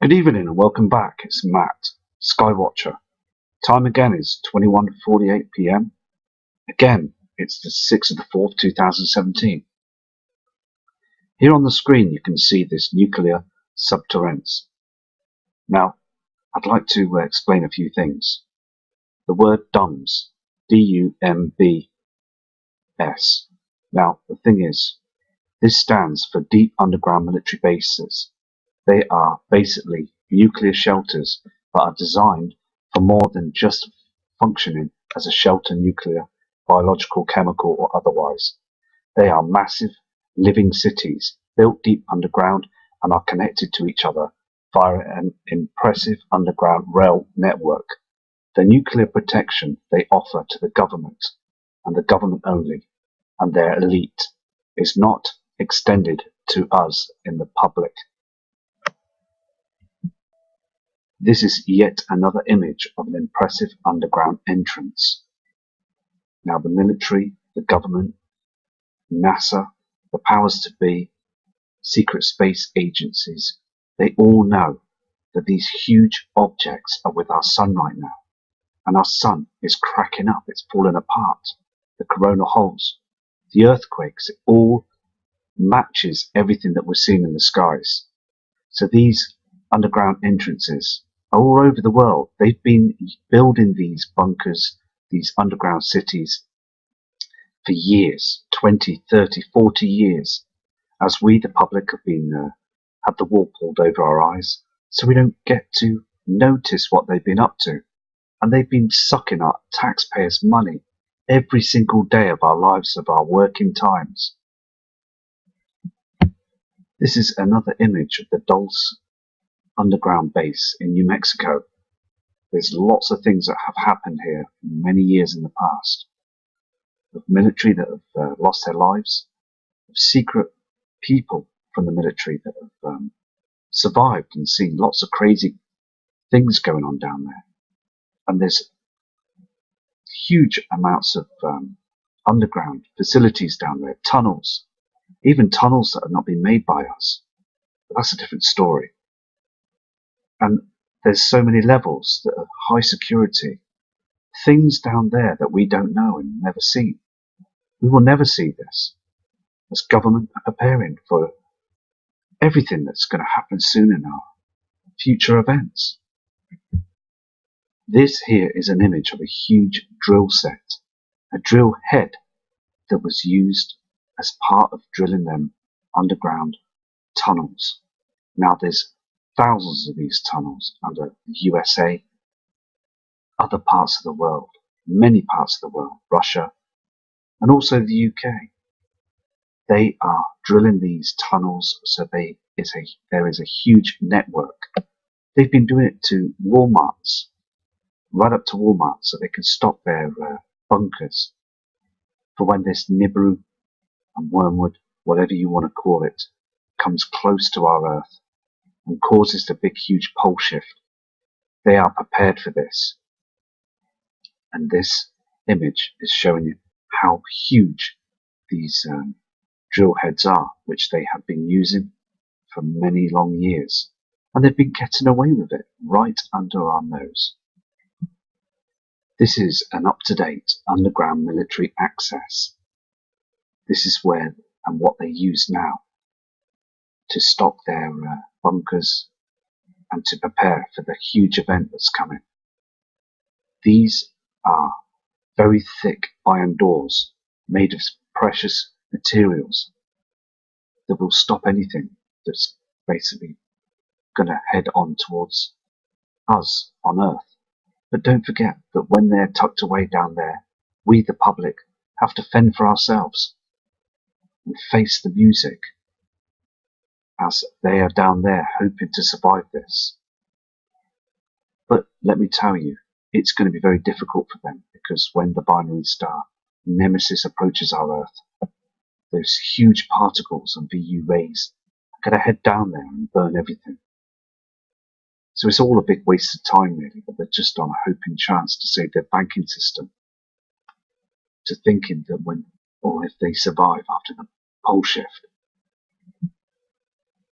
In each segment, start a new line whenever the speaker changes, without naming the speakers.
Good evening and welcome back. It's Matt, Skywatcher. Time again is 21:48 p.m. Again, it's the 6th of the 4th, 2017. Here on the screen you can see this nuclear subterraneans. Now, I'd like to explain a few things. The word DUMBS, D-U-M-B-S. Now, the thing is, this stands for Deep Underground Military Bases. They are basically nuclear shelters that are designed for more than just functioning as a shelter, nuclear, biological, chemical or otherwise. They are massive living cities built deep underground and are connected to each other via an impressive underground rail network. The nuclear protection they offer to the government and the government only and their elite is not extended to us in the public. This is yet another image of an impressive underground entrance. Now the military, the government, NASA, the powers to be, secret space agencies, they all know that these huge objects are with our sun right now. And our sun is cracking up, it's falling apart. The coronal holes, the earthquakes, it all matches everything that we're seeing in the skies. So these underground entrances are all over the world. They've been building these bunkers, these underground cities for years, 20, 30, 40 years, as we, the public, have been had the wool pulled over our eyes, so we don't get to notice what they've been up to. And they've been sucking our taxpayers' money every single day of our lives, of our working times. This is another image of the Dulce underground base in New Mexico. There's lots of things that have happened here many years in the past. Of military that have lost their lives, of secret people from the military that have survived and seen lots of crazy things going on down there. And there's huge amounts of underground facilities down there, tunnels, even tunnels that have not been made by us. But that's a different story. And there's so many levels that are high security, things down there that we don't know and never seen. We will never see this, as government are preparing for everything that's going to happen soon in our future events. This here is an image of a huge drill set, a drill head that was used as part of drilling them underground tunnels. Now there's thousands of these tunnels under the USA, other parts of the world, many parts of the world, Russia, and also the UK. They are drilling these tunnels, so there is a huge network. They've been doing it to Walmarts, right up to Walmart, so they can stop their bunkers for when this Nibiru and wormwood, whatever you want to call it, comes close to our Earth and causes the big huge pole shift. They are prepared for this. And this image is showing you how huge these drill heads are, which they have been using for many long years. And they've been getting away with it right under our nose. This is an up-to-date underground military access. This is where and what they use now to stop their bunkers and to prepare for the huge event that's coming. These are very thick iron doors made of precious materials that will stop anything that's basically going to head on towards us on Earth. But don't forget that when they're tucked away down there, we, the public, have to fend for ourselves and face the music as they are down there hoping to survive this. But let me tell you, it's going to be very difficult for them, because when the binary star Nemesis approaches our Earth, those huge particles and VU rays are going to head down there and burn everything. So it's all a big waste of time really, but they're just on a hoping chance to save their banking system, to thinking that when, or if they survive after the pole shift.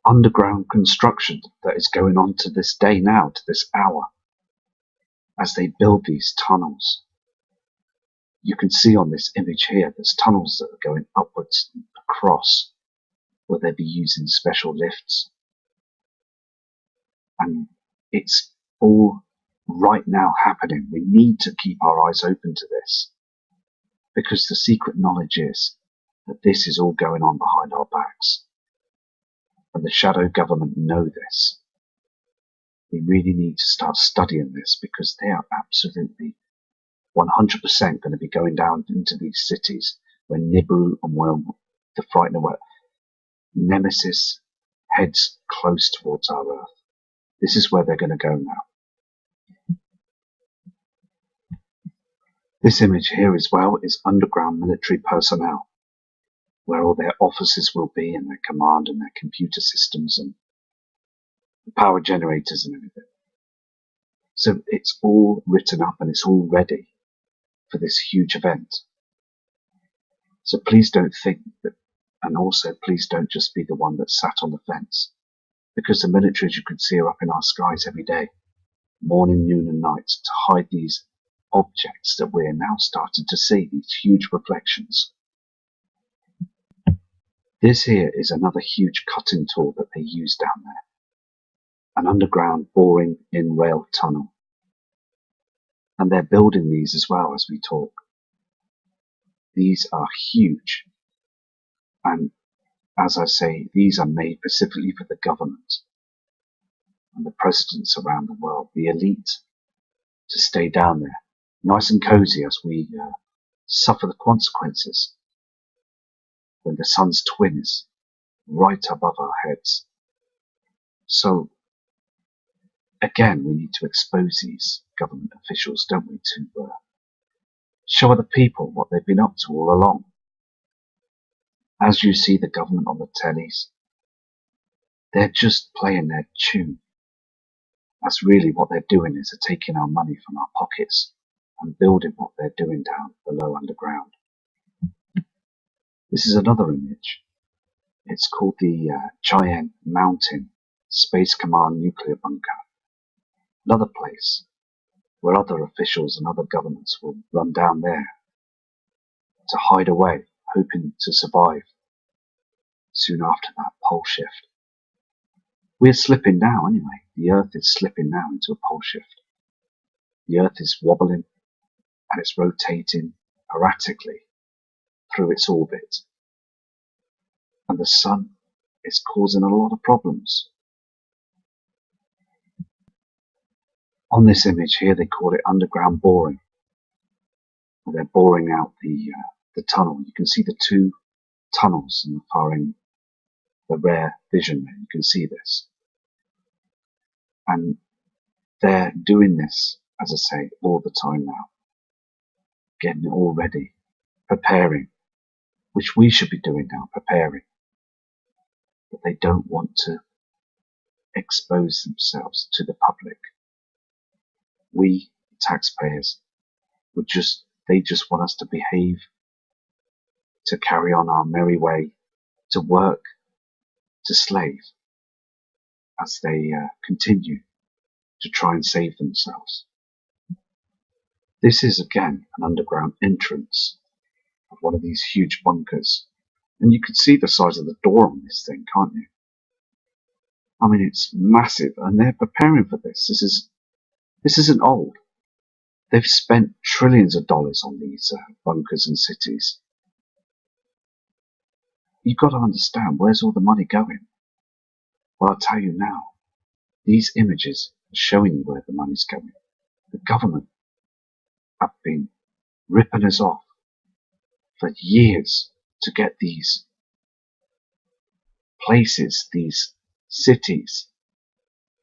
underground construction that is going on to this day now, to this hour, as they build these tunnels. You can see on this image here, there's tunnels that are going upwards and across, where they'll be using special lifts. And it's all right now happening. We need to keep our eyes open to this, because the secret knowledge is that this is all going on behind our backs. And the shadow government know this. We really need to start studying this, because they are absolutely 100% going to be going down into these cities when Nibiru and the Frightener, where Nemesis heads close towards our Earth. This is where they're going to go now. This image here as well is underground military personnel, where all their offices will be, and their command and their computer systems and the power generators and everything. So it's all written up and it's all ready for this huge event. So please don't think that, and also please don't just be the one that sat on the fence, because the military, as you can see, are up in our skies every day, morning, noon and night, to hide these objects that we're now starting to see, these huge reflections. This here is another huge cutting tool that they use down there, an underground boring in rail tunnel. And they're building these as well as we talk. These are huge, and as I say, these are made specifically for the government and the presidents around the world, the elite, to stay down there, nice and cozy as we suffer the consequences when the sun's twin is right above our heads. So again, we need to expose these government officials, don't we, to show other people what they've been up to all along. As you see the government on the tellies, they're just playing their tune. That's really what they're doing, is they're taking our money from our pockets and building what they're doing down below underground. This is another image. It's called the Cheyenne Mountain Space Command Nuclear Bunker. Another place where other officials and other governments will run down there to hide away, hoping to survive soon after that pole shift. We're slipping now anyway. The Earth is slipping now into a pole shift. The Earth is wobbling and it's rotating erratically through its orbit. And the sun is causing a lot of problems. On this image here, they call it underground boring. They're boring out the tunnel. You can see the two tunnels in the far end, the rare vision there. You can see this. And they're doing this, as I say, all the time now. Getting it all ready, preparing, which we should be doing now, preparing. But they don't want to expose themselves to the public. We, taxpayers, they just want us to behave, to carry on our merry way, to work, to slave, as they continue to try and save themselves. This is again an underground entrance of one of these huge bunkers, and you can see the size of the door on this thing, can't you? I mean, it's massive, and they're preparing for this. This isn't old. They've spent trillions of dollars on these bunkers and cities. You've got to understand, where's all the money going? Well, I'll tell you now. These images are showing you where the money's going. The government have been ripping us off for years to get these places, these cities,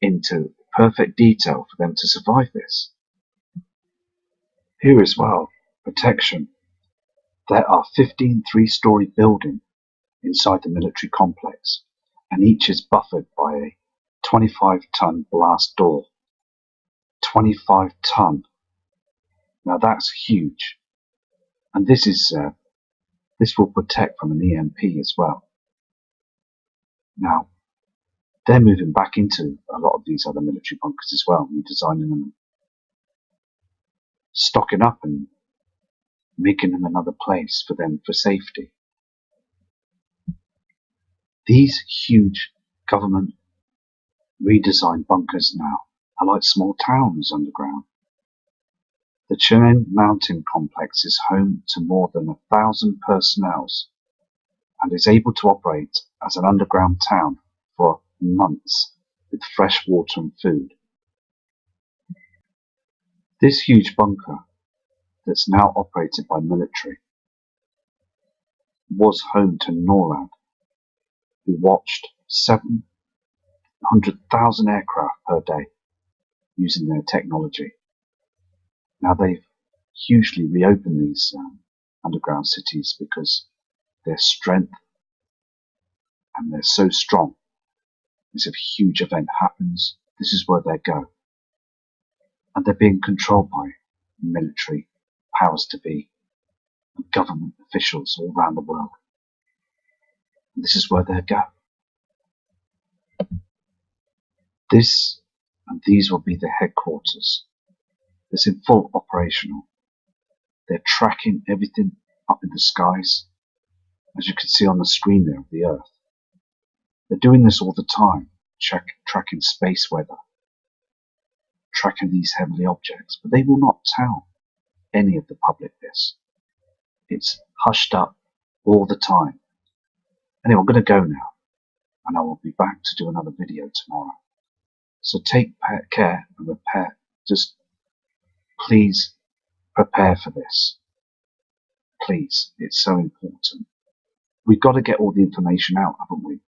into perfect detail for them to survive this. Here as well, protection. There are 15 three-story buildings inside the military complex, and each is buffered by a 25-ton blast door. 25 ton. Now that's huge. And this will protect from an EMP as well. Now, They're moving back into a lot of these other military bunkers as well, redesigning them, stocking up and making them another place for them for safety. These huge government redesigned bunkers now are like small towns underground. The Chinen Mountain complex is home to more than 1,000 personnel and is able to operate as an underground town for months with fresh water and food. This huge bunker that's now operated by military was home to NORAD, who watched 700,000 aircraft per day using their technology. Now they've hugely reopened these underground cities because their strength and they're so strong. If a huge event happens, this is where they go. And they're being controlled by military powers to be and government officials all around the world. And this is where they go. These will be the headquarters. It's in full operational. They're tracking everything up in the skies, as you can see on the screen there of the Earth. They're doing this all the time, tracking space weather, tracking these heavenly objects, but they will not tell any of the public this. It's hushed up all the time. Anyway, I'm going to go now, and I will be back to do another video tomorrow. So take care and prepare. Just please prepare for this. Please, it's so important. We've got to get all the information out, haven't we?